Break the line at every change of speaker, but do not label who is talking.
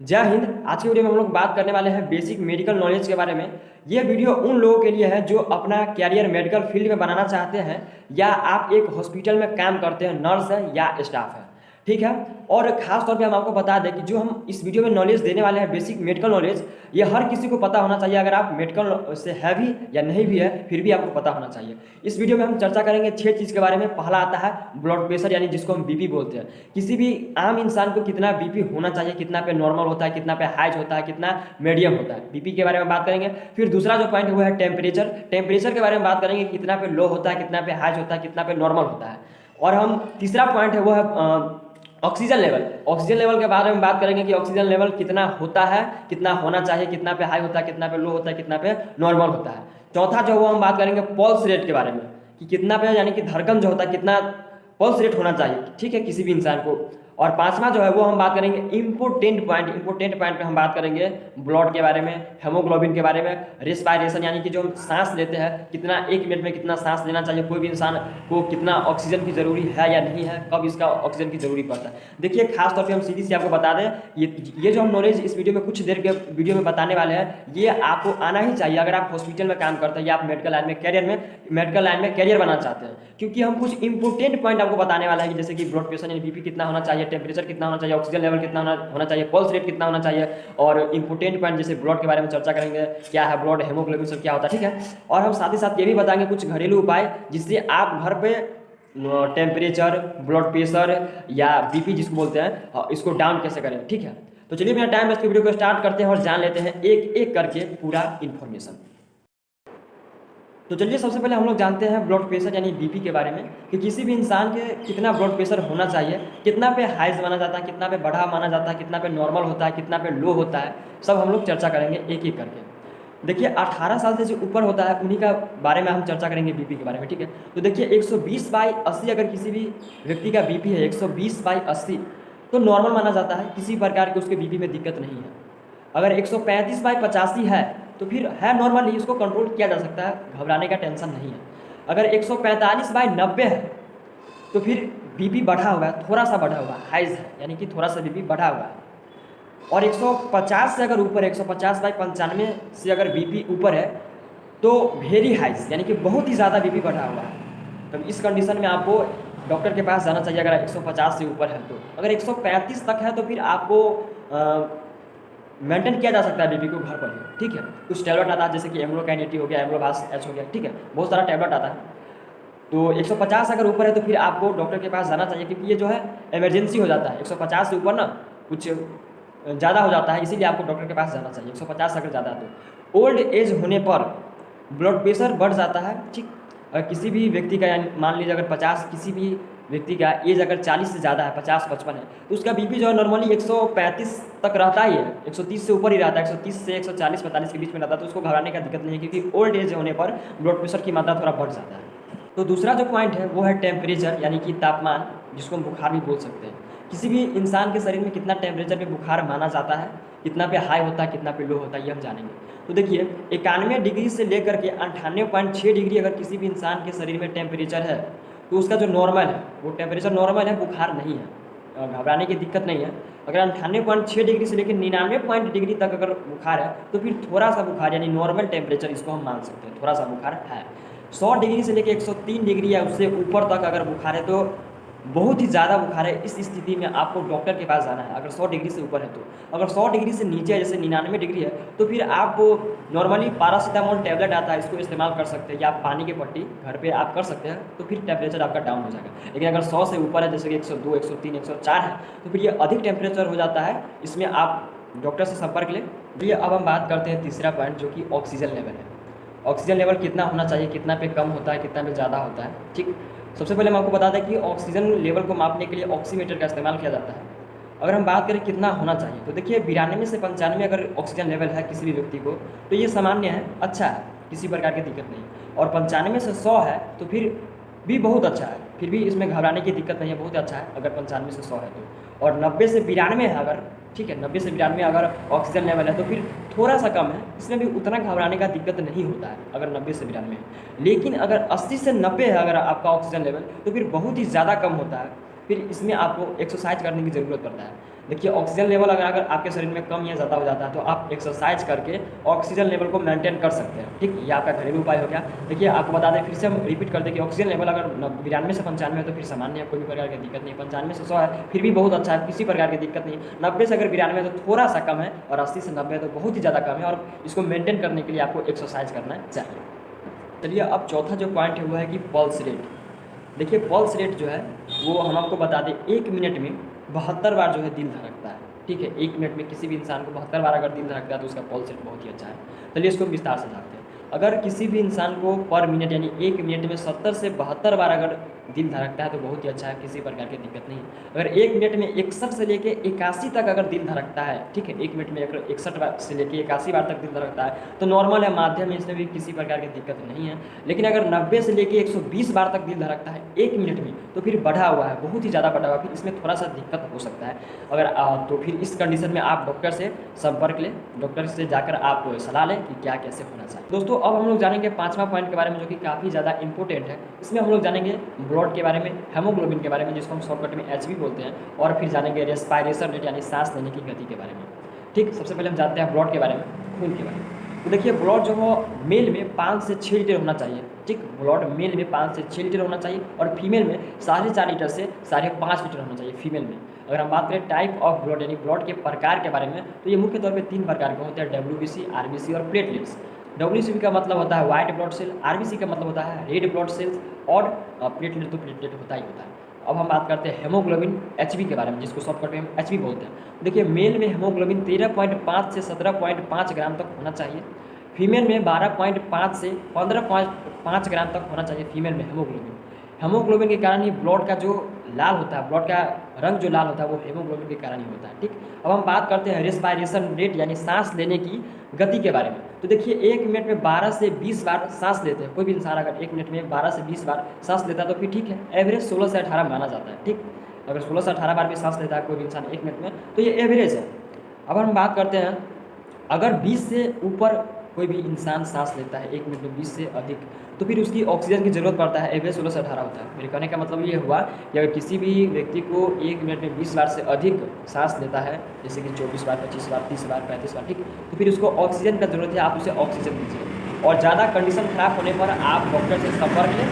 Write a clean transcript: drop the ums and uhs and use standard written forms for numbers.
जय हिंद। आज की वीडियो में हम लोग बात करने वाले हैं बेसिक मेडिकल नॉलेज के बारे में। ये वीडियो उन लोगों के लिए है जो अपना कैरियर मेडिकल फील्ड में बनाना चाहते हैं, या आप एक हॉस्पिटल में काम करते हैं, नर्स है या स्टाफ है, ठीक है। और ख़ास तौर पे हम आपको बता दें कि जो हम इस वीडियो में नॉलेज देने वाले हैं बेसिक मेडिकल नॉलेज, ये हर किसी को पता होना चाहिए। अगर आप मेडिकल से है भी या नहीं भी है, फिर भी आपको पता होना चाहिए। इस वीडियो में हम चर्चा करेंगे 6 चीज़ के बारे में। पहला आता है ब्लड प्रेशर, यानी जिसको हम बीपी बोलते हैं। किसी भी आम इंसान को कितना बीपी होना चाहिए, कितना पे नॉर्मल होता है, कितना पे हाई होता है, कितना मीडियम होता है, बीपी के बारे में बात करेंगे। फिर दूसरा जो पॉइंट है वो है टेम्परेचर। टेम्परेचर के बारे में बात करेंगे, कितना पे लो होता है, कितना पे हाई होता है, कितना पे नॉर्मल होता है। और हम तीसरा पॉइंट है वो है ऑक्सीजन लेवल। ऑक्सीजन लेवल के बारे में बात करेंगे कि ऑक्सीजन लेवल कितना होता है, कितना होना चाहिए, कितना पे हाई होता है, कितना पे लो होता है, कितना पे नॉर्मल होता है। चौथा जो वो हम बात करेंगे पल्स रेट के बारे में, कि कितना पे यानी कि धड़कन जो होता है, कितना पल्स रेट होना चाहिए, ठीक है, किसी भी इंसान को। और पांचवा जो है वो हम बात करेंगे इम्पोर्टेंट पॉइंट। इंपोर्टेंट पॉइंट पे हम बात करेंगे ब्लड के बारे में, हेमोग्लोबिन के बारे में, रेस्पायरेशन यानी कि जो हम सांस लेते हैं, कितना 1 मिनट में कितना सांस लेना चाहिए, कोई भी इंसान को कितना ऑक्सीजन की ज़रूरी है या नहीं है, कब इसका ऑक्सीजन की ज़रूरी पड़ता है। देखिए, खास तौर पे हम सीधी सी आपको बता दें, ये जो हम नॉलेज इस वीडियो में कुछ देर के वीडियो में बताने वाले हैं, ये आपको आना ही चाहिए अगर आप हॉस्पिटल में काम करते हैं या आप मेडिकल लाइन में कैरियर बनाना चाहते हैं। क्योंकि हम कुछ इंपॉर्टेंट पॉइंट आपको बताने वाला है कि जैसे कि ब्लड प्रेशर यानी बीपी कितना होना चाहिए, टेम्परेचर कितना होना चाहिए, ऑक्सीजन लेवल कितना होना चाहिए, पल्स रेट कितना होना चाहिए। और इंपॉर्टेंट पॉइंट जैसे ब्लड के बारे में चर्चा करेंगे, क्या है ब्लड, हेमोग्लोबिन सब क्या होता है, ठीक है। और हम साथ ही साथ ये भी बताएंगे कुछ घरेलू उपाय जिससे आप घर पे टेम्परेचर, ब्लड प्रेशर या बीपी जिसको बोलते हैं, इसको डाउन कैसे करें, ठीक है। तो चलिए बिना टाइम वेस्ट वीडियो को स्टार्ट करते हैं और जान लेते हैं एक एक करके पूरा इन्फॉर्मेशन। तो चलिए सबसे पहले हम लोग जानते हैं ब्लड प्रेशर यानी बीपी के बारे में, कि किसी भी इंसान के कितना ब्लड प्रेशर होना चाहिए, कितना पे हाइज माना जाता है, कितना पे बढ़ा माना जाता है, कितना पे नॉर्मल होता है, कितना पे लो होता है, सब हम लोग चर्चा करेंगे एक एक करके। देखिए, 18 साल से जो ऊपर होता है उन्हीं का बारे में हम चर्चा करेंगे बीपी के बारे में, ठीक है। तो देखिए 120/80 अगर किसी भी व्यक्ति का बीपी है 120/80, तो नॉर्मल माना जाता है, किसी प्रकार के उसके बीपी में दिक्कत नहीं है। अगर 135/85 है तो फिर है नॉर्मल, ही उसको कंट्रोल किया जा सकता है, घबराने का टेंशन नहीं है। अगर 145/90 है तो फिर बीपी बढ़ा हुआ है, थोड़ा सा बढ़ा हुआ है, हाइज है, यानी कि थोड़ा सा बीपी बढ़ा हुआ है। और 150 से अगर ऊपर है, 150/95 से अगर बीपी ऊपर है तो वेरी हाइज, यानी कि बहुत ही ज़्यादा बीपी बढ़ा हुआ है। तो इस कंडीशन में आपको डॉक्टर के पास जाना चाहिए। अगर 150 से ऊपर है तो, अगर 135 तक है तो फिर आपको मेंटेन किया जा सकता है बीपी को घर पर ही, ठीक है। कुछ टैबलेट आता है जैसे कि एम्लोकाइनेटी हो गया, एम्लोबास एच हो गया, ठीक है, बहुत सारा टैबलेट आता है। तो 150 अगर ऊपर है तो फिर आपको डॉक्टर के पास जाना चाहिए, क्योंकि ये जो है इमरजेंसी हो जाता है। 150 से ऊपर ना कुछ ज़्यादा हो जाता है, इसीलिए आपको डॉक्टर के पास जाना चाहिए 150 अगर ज़्यादा है तो। ओल्ड एज होने पर ब्लड प्रेशर बढ़ जाता है, ठीक। अगर किसी भी व्यक्ति का, यानी मान लीजिए अगर 50, किसी भी व्यक्ति का एज अगर 40 से ज़्यादा है, 50-55 है, तो उसका बीपी जो है नॉर्मली 135 तक रहता ही है, 130 से ऊपर ही रहता है, 130 से 140-45 के बीच में रहता है। तो उसको घबराने का दिक्कत नहीं है, क्योंकि ओल्ड एज होने पर ब्लड प्रेशर की मात्रा थोड़ा बढ़ जाता है। तो दूसरा जो पॉइंट है वो है टेम्परेचर, यानी कि तापमान, जिसको हम बुखार भी बोल सकते हैं। किसी भी इंसान के शरीर में कितना टेम्परेचर पे बुखार माना जाता है, कितना पे हाई होता है, कितना पे लो होता है, ये हम जानेंगे। तो देखिए 91 डिग्री से लेकर के 98.6 डिग्री अगर किसी भी इंसान के शरीर में टेम्परेचर है तो उसका जो नॉर्मल है वो टेम्परेचर नॉर्मल है, बुखार नहीं है, घबराने की दिक्कत नहीं है। अगर 98.6 डिग्री से लेकर 99 डिग्री तक अगर बुखार है तो फिर थोड़ा सा बुखार, यानी नॉर्मल टेम्परेचर इसको हम मान सकते हैं, थोड़ा सा बुखार है। 100 डिग्री से लेकर 103 डिग्री या उससे ऊपर तक अगर बुखार है तो बहुत ही ज़्यादा बुखार है। इस स्थिति में आपको डॉक्टर के पास जाना है, अगर 100 डिग्री से ऊपर है तो। अगर 100 डिग्री से नीचे है, जैसे 99 डिग्री है, तो फिर आप नॉर्मली पैरासीटामोल टैबलेट आता है, इसको इस्तेमाल कर सकते हैं, या आप पानी की पट्टी घर पे आप कर सकते हैं, तो फिर टेम्परेचर आपका डाउन हो जाएगा। लेकिन अगर 100 से ऊपर है, जैसे कि 102, 103, 104 है, तो फिर ये अधिक टेम्परेचर हो जाता है, इसमें आप डॉक्टर से संपर्क लें। ये अब हम बात करते हैं तीसरा पॉइंट, जो कि ऑक्सीजन लेवल है। ऑक्सीजन लेवल कितना होना चाहिए, कितना पे कम होता है, कितना पे ज़्यादा होता है, ठीक। सबसे पहले हम आपको बता दें कि ऑक्सीजन लेवल को मापने के लिए ऑक्सीमीटर का इस्तेमाल किया जाता है। अगर हम बात करें कितना होना चाहिए, तो देखिए 92 से 95 अगर ऑक्सीजन लेवल है किसी भी व्यक्ति को तो ये सामान्य है, अच्छा है, किसी प्रकार की दिक्कत नहीं। और 95 से 100 है तो फिर भी बहुत अच्छा है, फिर भी इसमें घबराने की दिक्कत नहीं है, बहुत अच्छा है अगर 95 से 100 है तो। और 90 से 92 है अगर, ठीक है, 90 से 92 अगर ऑक्सीजन लेवल है तो फिर थोड़ा सा कम है, इसमें भी उतना घबराने का दिक्कत नहीं होता है अगर 90 से 92 है। लेकिन अगर 80 से 90 है अगर आपका ऑक्सीजन लेवल तो फिर बहुत ही ज़्यादा कम होता है, फिर इसमें आपको एक्सरसाइज करने की ज़रूरत पड़ता है। देखिए ऑक्सीजन लेवल अगर आपके शरीर में कम या ज़्यादा हो जाता है तो आप एक्सरसाइज करके ऑक्सीजन लेवल को मेंटेन कर सकते हैं। ठीक, ये आपका घरेलू उपाय हो गया। देखिए आपको बता दें, फिर से हम रिपीट कर दें कि ऑक्सीजन लेवल अगर 92 से 95 है तो फिर सामान्य है, कोई भी प्रकार की दिक्कत नहीं है। 95 से 100 है फिर भी बहुत अच्छा है, किसी प्रकार की दिक्कत नहीं है। 90 से अगर 92 है तो थोड़ा सा कम है, और 80 से 90 है तो बहुत ही ज़्यादा कम है, और इसको मेंटेन करने के लिए आपको एक्सरसाइज करना चाहिए। चलिए अब चौथा जो पॉइंट है वो है कि पल्स रेट। देखिए पल्स रेट जो है वो हम आपको बता दें, 1 मिनट में 72 बार जो है दिल धड़कता है। ठीक है, 1 मिनट में किसी भी इंसान को 72 बार अगर दिल धड़कता है तो उसका पल्स रेट बहुत ही अच्छा है। चलिए इसको विस्तार से जानते हैं। अगर किसी भी इंसान को पर मिनट यानी 1 मिनट में 70 से 72 बार अगर दिल धड़कता है तो बहुत ही अच्छा है, किसी प्रकार की दिक्कत नहीं है। अगर 1 मिनट में 61 से लेके 81 तक अगर दिल धड़कता है, ठीक है, 1 मिनट में 61 बार से लेके 81 बार तक दिल धड़कता है तो नॉर्मल है, माध्यम है, इसमें भी किसी प्रकार की दिक्कत नहीं है। लेकिन अगर 90 से लेके 120 बार तक दिल धड़कता है 1 मिनट में तो फिर बढ़ा हुआ है, बहुत ही ज़्यादा बढ़ा हुआ है, फिर इसमें थोड़ा सा दिक्कत हो सकता है। अगर तो फिर इस कंडीशन में आप डॉक्टर से संपर्क लें, डॉक्टर से जाकर आप सलाह लें कि क्या कैसे होना चाहिए। दोस्तों अब हम लोग जानेंगे 5वां पॉइंट के बारे में, जो कि काफ़ी ज़्यादा इंपॉर्टेंट है। इसमें हम लोग जानेंगे ब्लड के बारे में, हेमोग्लोबिन के बारे में, जिसको हम शॉर्टकट में एचबी बोलते हैं, और फिर जानेंगे रेस्पायरेशन रेट यानी सांस लेने की गति के बारे में। ठीक, सबसे पहले हम जानते हैं ब्लड के बारे में, खून के बारे में। तो देखिए ब्लड जो हो मेल में 5 से 6 लीटर होना चाहिए। ठीक, ब्लड मेल में 5 से 6 लीटर होना चाहिए, और फीमेल में 4.5 लीटर से 5.5 लीटर होना चाहिए फीमेल में। अगर हम बात करें टाइप ऑफ ब्लड यानी ब्लड के प्रकार के बारे में, तो ये मुख्य तौर पे 3 प्रकार के होते हैं, WBC, RBC और प्लेटलेट्स। WBC का मतलब होता है वाइट ब्लड सेल, RBC का मतलब होता है रेड ब्लड सेल्स, और प्लेटलेट तो प्लेटलेट होता ही होता है। अब हम बात करते हैं हेमोग्लोबिन HB के बारे में, जिसको शॉर्टकट में हम HB बोलते हैं। देखिए मेल में हेमोग्लोबिन 13.5 से 17.5 ग्राम तक होना चाहिए, फीमेल में 12.5 से 15.5 ग्राम तक होना चाहिए फीमेल में हेमोग्लोबिन। हेमोग्लोबिन के कारण ही ब्लड का जो लाल होता है, ब्लड का रंग जो लाल होता है वो हेमोग्लोबिन के कारण ही होता है। ठीक, अब हम बात करते हैं रेस्पायरेशन रेट यानी सांस लेने की गति के बारे में। तो देखिए 1 मिनट में 12 से 20 बार सांस लेते हैं, कोई भी इंसान अगर 1 मिनट में 12 से 20 बार सांस लेता है तो फिर ठीक है, एवरेज 16 से 18 माना जाता है। ठीक, अगर 16 से 18 बार भी सांस लेता है कोई भी इंसान 1 मिनट में तो ये एवरेज है। अब हम बात करते हैं, अगर 20 से ऊपर कोई भी इंसान सांस लेता है 1 मिनट में 20 से अधिक, तो फिर उसकी ऑक्सीजन की ज़रूरत पड़ता है, एवरेज 16 से 18 होता है। मेरे कहने का मतलब ये हुआ कि अगर किसी भी व्यक्ति को 1 मिनट में 20 बार से अधिक सांस लेता है, जैसे कि 24 बार, 25 बार, 30 बार, 35 बार, ठीक, तो फिर उसको ऑक्सीजन का ज़रूरत है, आप उसे ऑक्सीजन दीजिए। और ज़्यादा कंडीशन खराब होने पर आप डॉक्टर से संपर्क लें।